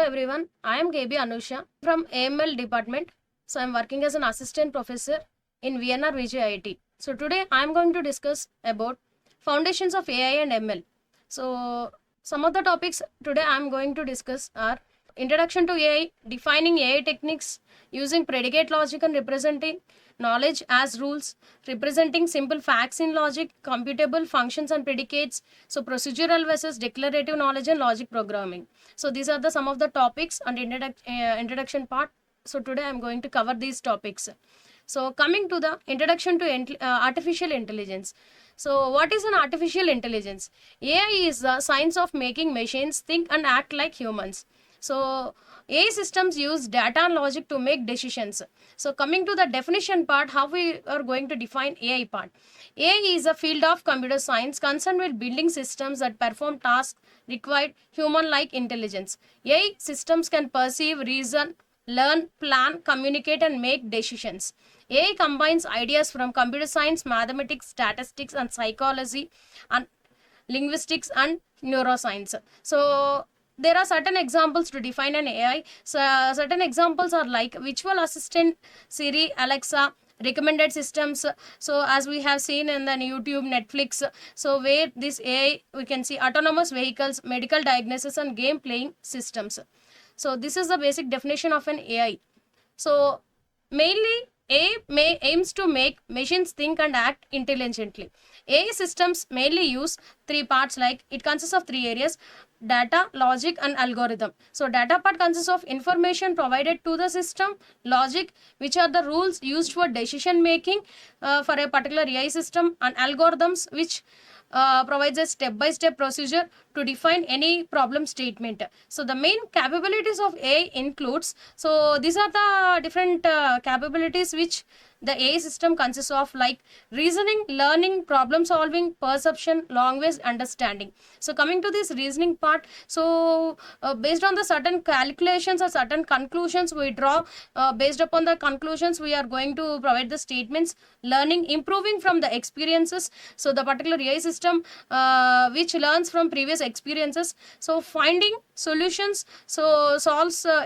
everyone, I am KB Anusha from AML department. So I am working as an assistant professor in Vienna VJEC. So today I am going to discuss about foundations of AI and ML. So some of the topics today I am going to discuss are introduction to AI, defining AI techniques using predicate logic and representing knowledge as rules, representing simple facts in logic, computable functions and predicates, so procedural versus declarative knowledge and logic programming. So these are the some of the topics and introduction part. So today I'm going to cover these topics. So coming to the introduction to artificial intelligence. So what is an artificial intelligence? AI is the science of making machines think and act like humans. So AI systems use data and logic to make decisions. So coming to the definition part, how we are going to define AI part. AI is a field of computer science concerned with building systems that perform tasks required human-like intelligence. AI systems can perceive, reason, learn, plan, communicate, and make decisions. AI combines ideas from computer science, mathematics, statistics, and psychology, and linguistics and neuroscience. So there are certain examples to define an AI. So certain examples are like virtual assistant, Siri, Alexa, recommended systems. So as we have seen in the YouTube, Netflix, so where this AI we can see autonomous vehicles, medical diagnosis, and game playing systems. So this is the basic definition of an AI. So mainly AI aims to make machines think and act intelligently. AI systems mainly use three parts, like it consists of three areas: data, logic, and algorithm. So data part consists of information provided to the system, logic, which are the rules used for decision making for a particular AI system, and algorithms, which provides a step-by-step procedure to define any problem statement. So the main capabilities of AI includes, so these are the different capabilities which the AI system consists of, like reasoning, learning, problem solving, perception, language, understanding. So coming to this reasoning part, so based on the certain calculations or certain conclusions we draw, based upon the conclusions we are going to provide the statements. Learning, improving from the experiences. So the particular AI system which learns from previous experiences. So finding solutions, so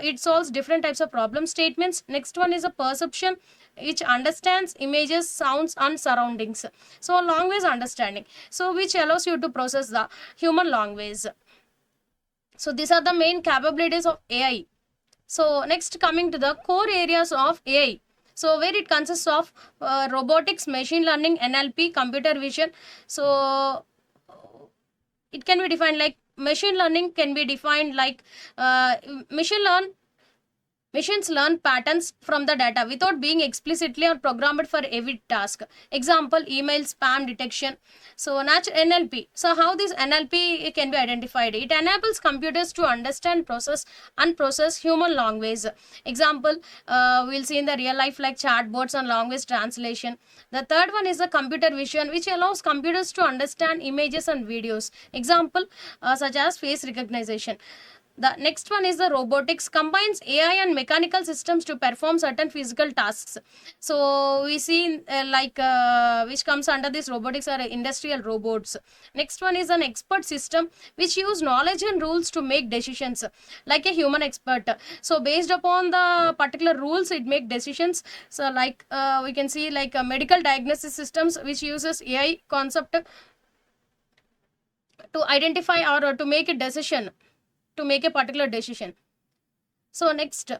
it solves different types of problem statements. Next one is a perception, which understands images, sounds, and surroundings. So language understanding, so which allows you to process the human language. So these are the main capabilities of AI. So next, coming to the core areas of AI. So where it consists of robotics, machine learning, NLP, computer vision. So it can be defined like machine learning can be defined like machines learn patterns from the data without being explicitly or programmed for every task. Example, email, spam detection. So NLP. So how this NLP can be identified? It enables computers to understand, process, and process human language. Example, we'll see in the real life like chatbots and language translation. The third one is the computer vision, which allows computers to understand images and videos. Example, such as face recognition. The next one is the robotics, combines AI and mechanical systems to perform certain physical tasks. So we see which comes under this robotics are industrial robots. Next one is an expert system, which use knowledge and rules to make decisions like a human expert. So based upon the particular rules, it make decisions. So like we can see like medical diagnosis systems, which uses AI concept to identify or to make a decision, to make a particular decision. So next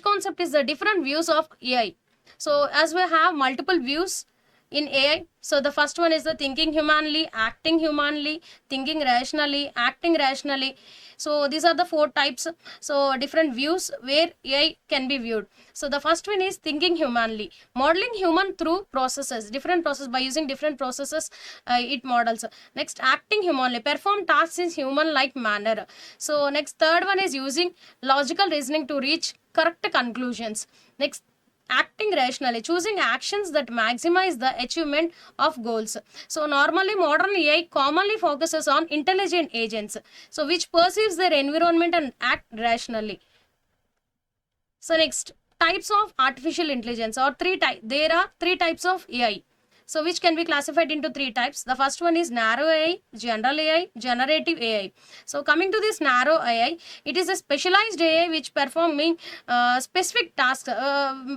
concept is the different views of AI. So as we have multiple views in AI, so the first one is the thinking humanly, acting humanly, thinking rationally, acting rationally. So these are the four types, so different views where AI can be viewed. So the first one is thinking humanly, modeling human through processes, different processes, by using different processes it models. Next, acting humanly, perform tasks in human like manner. So next, third one is using logical reasoning to reach correct conclusions. Next, acting rationally, choosing actions that maximize the achievement of goals. So normally modern AI commonly focuses on intelligent agents, so which perceives their environment and act rationally. So next, types of artificial intelligence, or there are three types of AI. So which can be classified into three types. The first one is narrow AI, general AI, generative AI. So coming to this narrow AI, it is a specialized AI which performing specific tasks.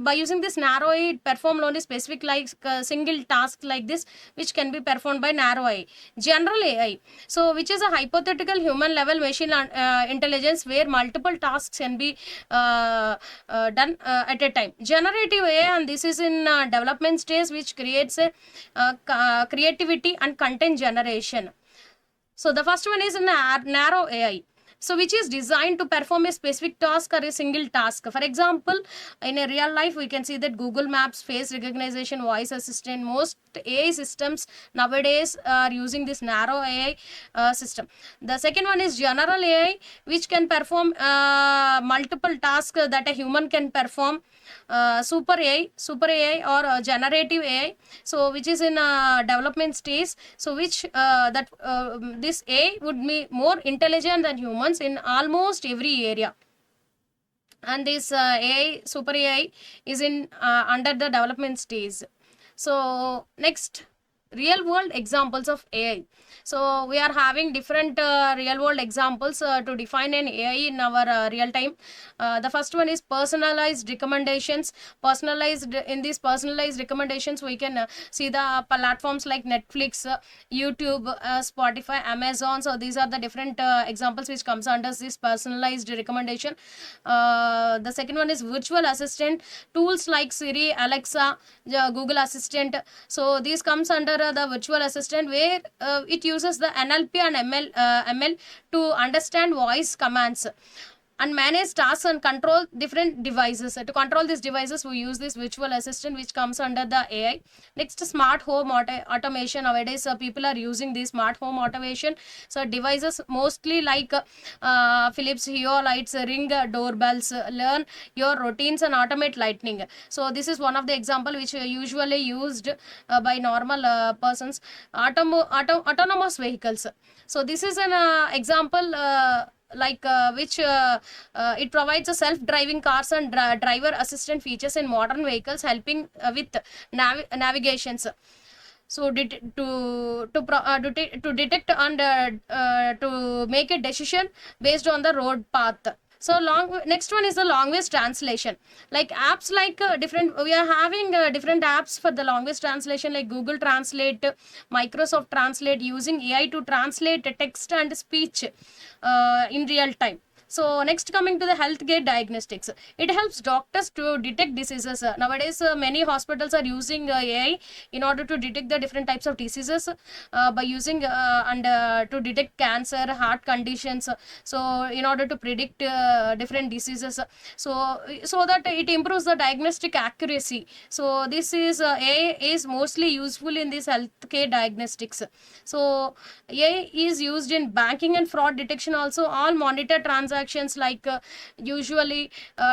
By using this narrow AI, it perform only specific like single task like this, which can be performed by narrow AI. General AI, so which is a hypothetical human level machine intelligence where multiple tasks can be done at a time. Generative AI, and this is in development stage, which creates a creativity and content generation. So the first one is narrow AI, so which is designed to perform a specific task or a single task. For example, in a real life, we can see that Google Maps, face recognition, voice assistant, most AI systems nowadays are using this narrow AI system. The second one is general AI, which can perform multiple tasks that a human can perform. Super AI or generative AI, so which is in development stage, so which this AI would be more intelligent than humans in almost every area. And this AI, super AI, is in under the development stage. So next, real world examples of AI. So we are having different real world examples to define an AI in our real time. The first one is personalized recommendations. In these personalized recommendations, we can see the platforms like Netflix, YouTube, Spotify, Amazon. So these are the different examples which comes under this personalized recommendation. The second one is virtual assistant. Tools like Siri, Alexa, Google Assistant. So these comes under the virtual assistant, where it uses the NLP and ML to understand voice commands and manage tasks and control different devices. To control these devices, we use this virtual assistant, which comes under the AI. Next, smart home automation. Nowadays, people are using this smart home automation. So devices mostly like Philips Hue lights, Ring doorbells, learn your routines and automate lighting. So this is one of the example which are usually used by normal persons. Autonomous vehicles. So this is an example which it provides a self-driving cars and driver assistant features in modern vehicles, helping with navigations. So to detect and to make a decision based on the road path. So next one is the language translation. Like apps like we are having different apps for the language translation, like Google Translate, Microsoft Translate, using AI to translate text and speech in real time. So next, coming to the healthcare diagnostics, it helps doctors to detect diseases. Nowadays, many hospitals are using AI in order to detect the different types of diseases by using and to detect cancer, heart conditions. So in order to predict different diseases, so that it improves the diagnostic accuracy. So this is AI is mostly useful in this healthcare diagnostics. So AI is used in banking and fraud detection also. All monitor transactions like usually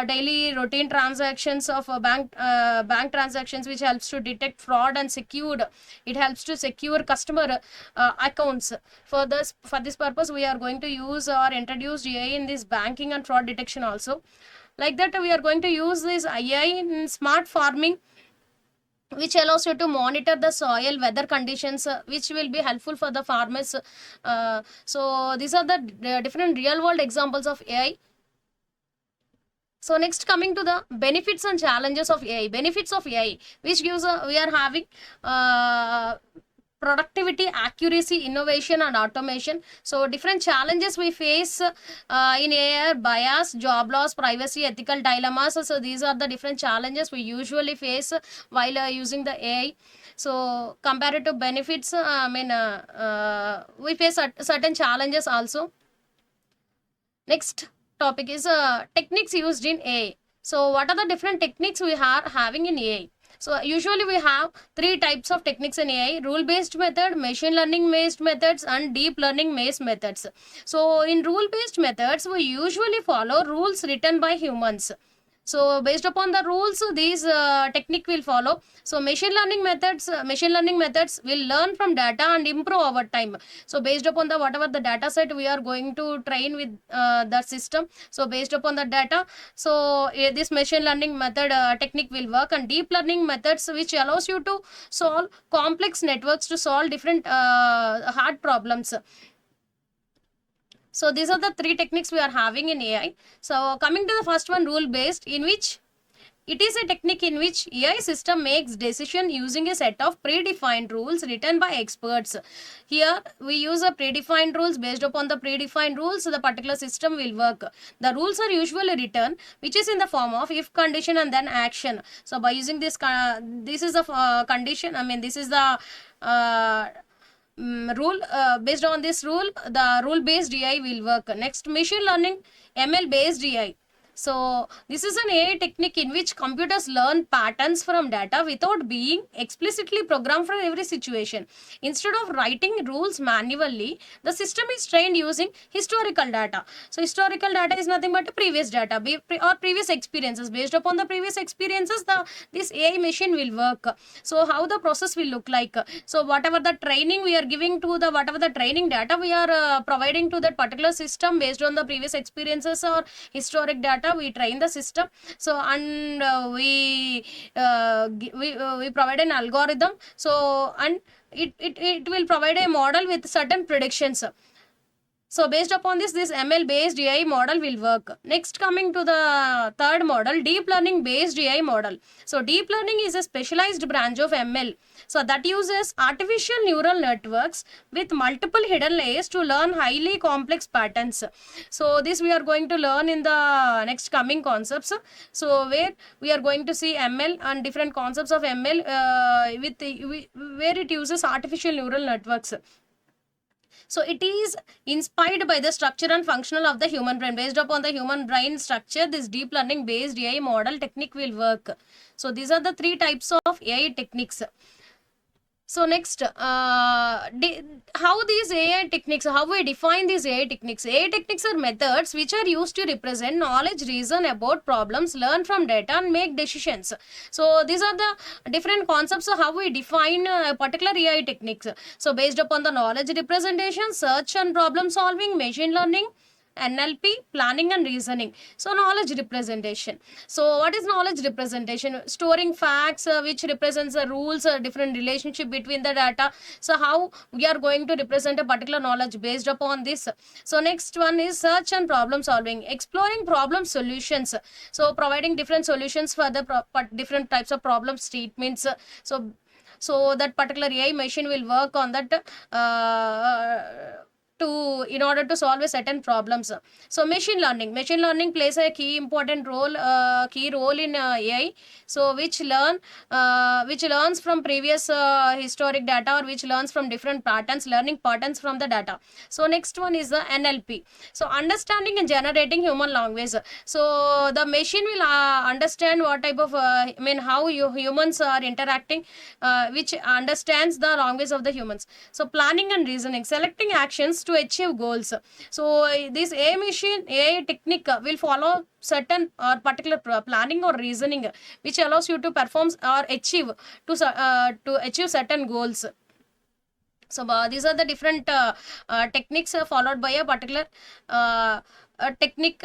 daily routine transactions of bank transactions, which helps to detect fraud and secured. It helps to secure customer accounts. For this purpose, we are going to use or introduce AI in this banking and fraud detection also. Like that, we are going to use this AI in smart farming, which allows you to monitor the soil weather conditions, which will be helpful for the farmers. So these are the different real world examples of AI. So next, coming to the benefits and challenges of AI. Benefits of AI, which gives we are having productivity, accuracy, innovation, and automation. So different challenges we face in AI: bias, job loss, privacy, ethical dilemmas. So these are the different challenges we usually face while using the AI. So compared to benefits, we face certain challenges also. Next topic is techniques used in AI. So what are the different techniques we are having in AI? So usually we have three types of techniques in AI: rule-based method, machine learning-based methods, and deep learning-based methods. So in rule-based methods, we usually follow rules written by humans. So based upon the rules, these technique will follow. So machine learning methods will learn from data and improve over time. So based upon the whatever the data set we are going to train with the system. So based upon the data, so this machine learning method technique will work, and deep learning methods which allows you to solve complex networks to solve different hard problems. So these are the three techniques we are having in AI. So coming to the first one, rule based, in which it is a technique in which AI system makes decision using a set of predefined rules written by experts. Here we use a predefined rules. Based upon the predefined rules, the particular system will work. The rules are usually written, which is in the form of if condition and then action. So by using this, this is the condition. I mean, this is the rule. Based on this rule, the rule based AI will work. Next, machine learning ML based AI. So this is an AI technique in which computers learn patterns from data without being explicitly programmed for every situation. Instead of writing rules manually, the system is trained using historical data. So historical data is nothing but previous data or previous experiences. Based upon the previous experiences, this AI machine will work. So how the process will look like? So whatever the training we are giving to the whatever the training data we are providing to that particular system based on the previous experiences or historic data, we train the system. So and we provide an algorithm. So and it will provide a model with certain predictions. So based upon this ML based AI model will work. Next, coming to the third model, deep learning based AI model. So deep learning is a specialized branch of ML. So that uses artificial neural networks with multiple hidden layers to learn highly complex patterns. So this we are going to learn in the next coming concepts. So where we are going to see ML and different concepts of ML where it uses artificial neural networks. So it is inspired by the structure and functional of the human brain. Based upon the human brain structure, this deep learning based AI model technique will work. So these are the three types of AI techniques. So next, how these AI techniques, how we define these AI techniques? AI techniques are methods which are used to represent knowledge, reason about problems, learn from data, and make decisions. So these are the different concepts of how we define particular AI techniques. So based upon the knowledge representation, search and problem solving, machine learning, NLP, planning and reasoning. So knowledge representation. So what is knowledge representation? Storing facts which represents the rules, different relationship between the data. So how we are going to represent a particular knowledge based upon this. So next one is search and problem solving, exploring problem solutions. So providing different solutions for the different types of problem statements. So that particular AI machine will work on that in order to solve a certain problems. So machine learning plays a key role in AI. So which learns from previous historic data, or which learns from different learning patterns from the data. So next one is the NLP. So understanding and generating human language. So the machine will understand what type of how humans are interacting, which understands the language of the humans. So planning and reasoning, selecting actions to achieve goals. So this AI technique will follow certain or particular planning or reasoning, which allows you to perform or achieve to achieve certain goals. So these are the different techniques followed by a particular technique.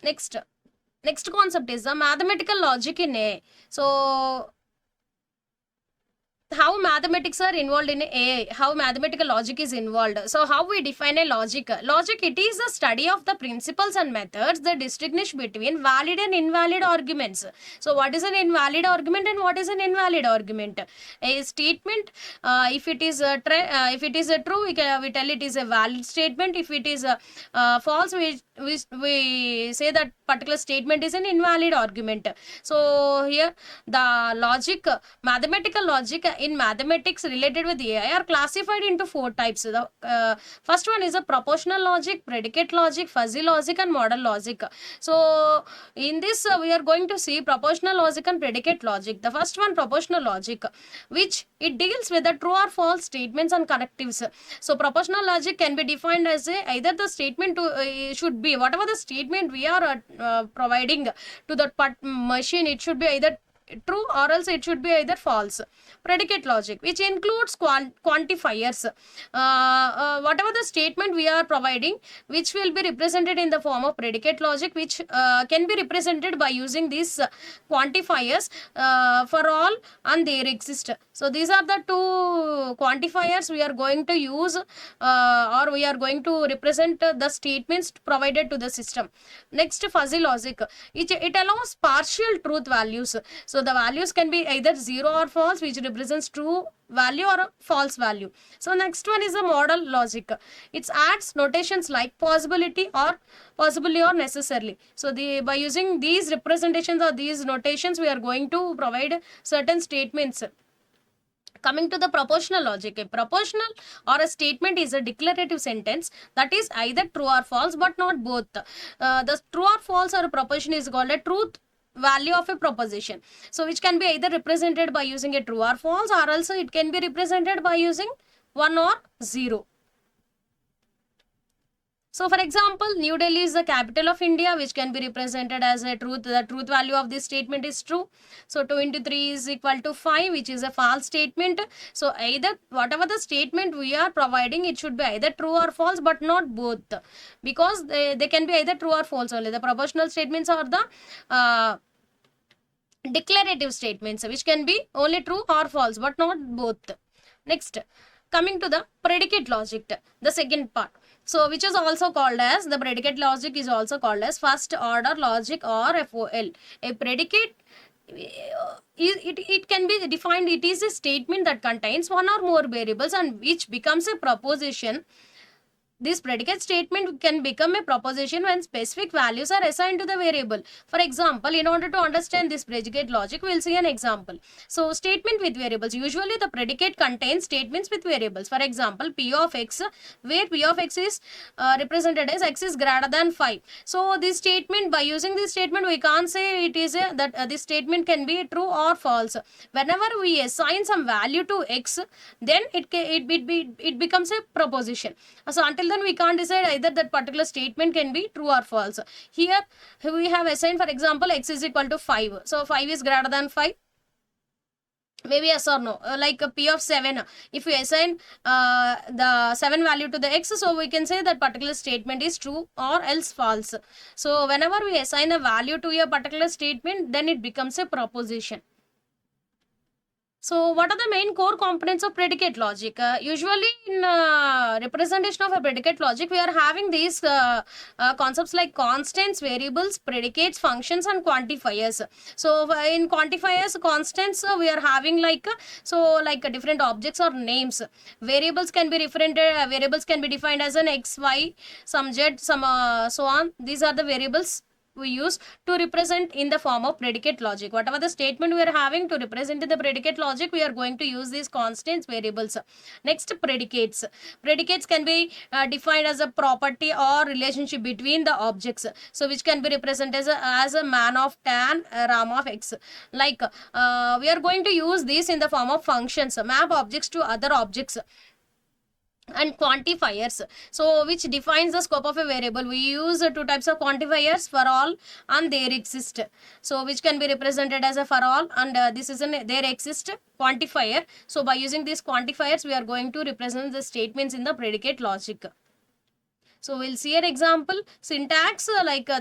Next concept is the mathematical logic in AI. So how mathematics are involved in AI, how mathematical logic is involved. So how we define a logic? Logic, it is the study of the principles and methods that distinguish between valid and invalid arguments. So what is an invalid argument and what is an invalid argument? A statement, if it is true, we tell it is a valid statement. If it is false, we say that particular statement is an invalid argument. So here the logic, mathematical logic in mathematics related with AI are classified into 4 types. The first one is a propositional logic, predicate logic, fuzzy logic, and model logic. So in this we are going to see propositional logic and predicate logic. The first one, propositional logic, which it deals with the true or false statements and connectives. So propositional logic can be defined as either the statement should be be, whatever the statement we are providing to that machine, it should be either true or else it should be either false. Predicate logic, which includes quantifiers, whatever the statement we are providing, which will be represented in the form of predicate logic, which can be represented by using these quantifiers for all and there exist. So these are the two quantifiers we are going to use or we are going to represent the statements provided to the system. Next, fuzzy logic, it allows partial truth values. So the values can be either 0 or false, which represents true value or a false value. So next one is a modal logic. It adds notations like possibility or possibly or necessarily. So by using these representations or these notations, we are going to provide certain statements. Coming to the propositional logic, a propositional or a statement is a declarative sentence that is either true or false, but not both. The true or false or a proposition is called a truth value of a proposition. So which can be either represented by using a true or false, or also it can be represented by using 1 or 0. So for example, New Delhi is the capital of India, which can be represented as a truth. The truth value of this statement is true. So 2 into 3 is equal to 5, which is a false statement. So either whatever the statement we are providing, it should be either true or false, but not both, because they can be either true or false only. The propositional statements are the declarative statements, which can be only true or false, but not both. Next, coming to the predicate logic, the second part. So which is also called as, the predicate logic is also called as first order logic or FOL. A predicate, it can be defined, it is a statement that contains one or more variables and which becomes a proposition. This predicate statement can become a proposition when specific values are assigned to the variable. For example, in order to understand this predicate logic, we will see an example. So statement with variables. Usually the predicate contains statements with variables. For example, P of x, where P of x is represented as x is greater than 5. So this statement, by using this statement, we can't say it is that this statement can be true or false. Whenever we assign some value to x, then it becomes a proposition. So until then we can't decide either that particular statement can be true or false. Here we have assigned, for example, x is equal to 5. So 5 is greater than 5. Maybe yes or no. Like P of 7. If we assign the 7 value to the x, so we can say that particular statement is true or else false. So whenever we assign a value to a particular statement, then it becomes a proposition. So what are the main core components of predicate logic? Usually in representation of a predicate logic, we are having these concepts like constants, variables, predicates, functions and quantifiers. So in quantifiers, constants, we are having like different objects or names. Variables can be variables can be defined as an x, y, some z, some so on. These are the variables we use to represent in the form of predicate logic. Whatever the statement we are having to represent in the predicate logic, we are going to use these constants, variables. Next, predicates. Predicates can be defined as a property or relationship between the objects. So which can be represented as a man of tan, ram of x. Like we are going to use this in the form of functions, map objects to other objects. And quantifiers, so which defines the scope of a variable. We use two types of quantifiers, for all and there exist. So which can be represented as a for all, and this is an there exist quantifier. So by using these quantifiers, we are going to represent the statements in the predicate logic. So we'll see an example. Syntax,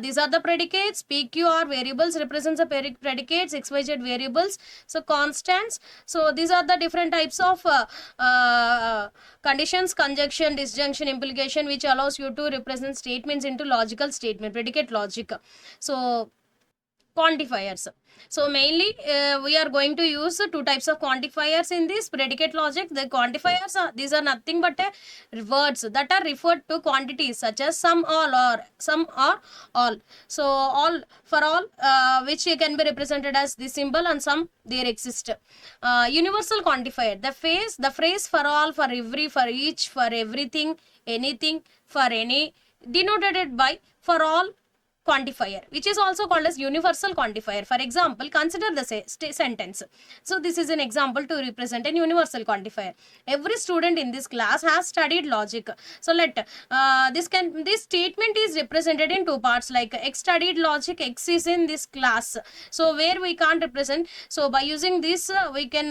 these are the predicates. PQ are variables, represents the predicates, XYZ variables. So constants. So these are the different types of conditions, conjunction, disjunction, implication, which allows you to represent statements into logical statement, predicate logic. So quantifiers. So mainly we are going to use two types of quantifiers in this predicate logic. The quantifiers are, these are nothing but words that are referred to quantities such as some, all, or some, or all. So all, for all, which can be represented as this symbol, and some there exist. Universal quantifier, the phrase for all, for every, for each, for everything, anything, for any, denoted by for all, quantifier, which is also called as universal quantifier. For example, consider the sentence. So this is an example to represent an universal quantifier. Every student in this class has studied logic. So let this statement is represented in two parts, like X studied logic, X is in this class. So where we can't represent, so by using this we can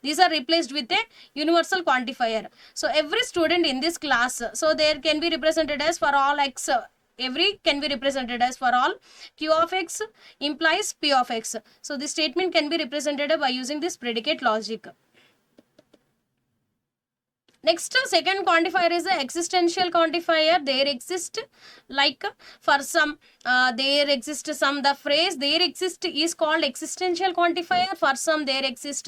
these are replaced with a universal quantifier. So every student in this class, so there can be represented as for all X, every can be represented as for all Q of X implies P of X. So this statement can be represented by using this predicate logic. Next, second quantifier is the existential quantifier. There exist, like for some, there exist some, the phrase there exist is called existential quantifier. For some, there exist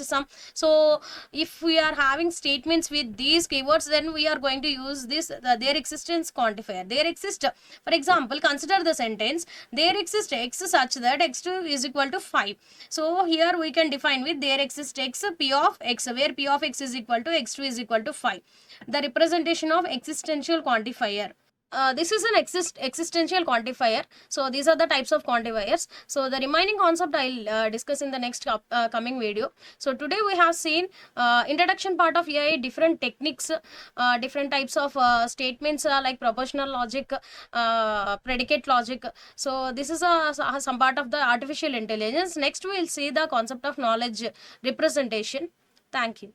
some. So if we are having statements with these keywords, then we are going to use this there existence quantifier. There exist, for example, consider the sentence, there exists X such that X2 is equal to 5. So here we can define with there exists X P of X, where P of X is equal to X2 is equal to 5. The representation of existential quantifier. This is an existential quantifier. So these are the types of quantifiers. So the remaining concept I'll discuss in the next coming video. So today we have seen introduction part of AI, different techniques, different types of statements like propositional logic, predicate logic. So this is some part of the artificial intelligence. Next we will see the concept of knowledge representation. Thank you.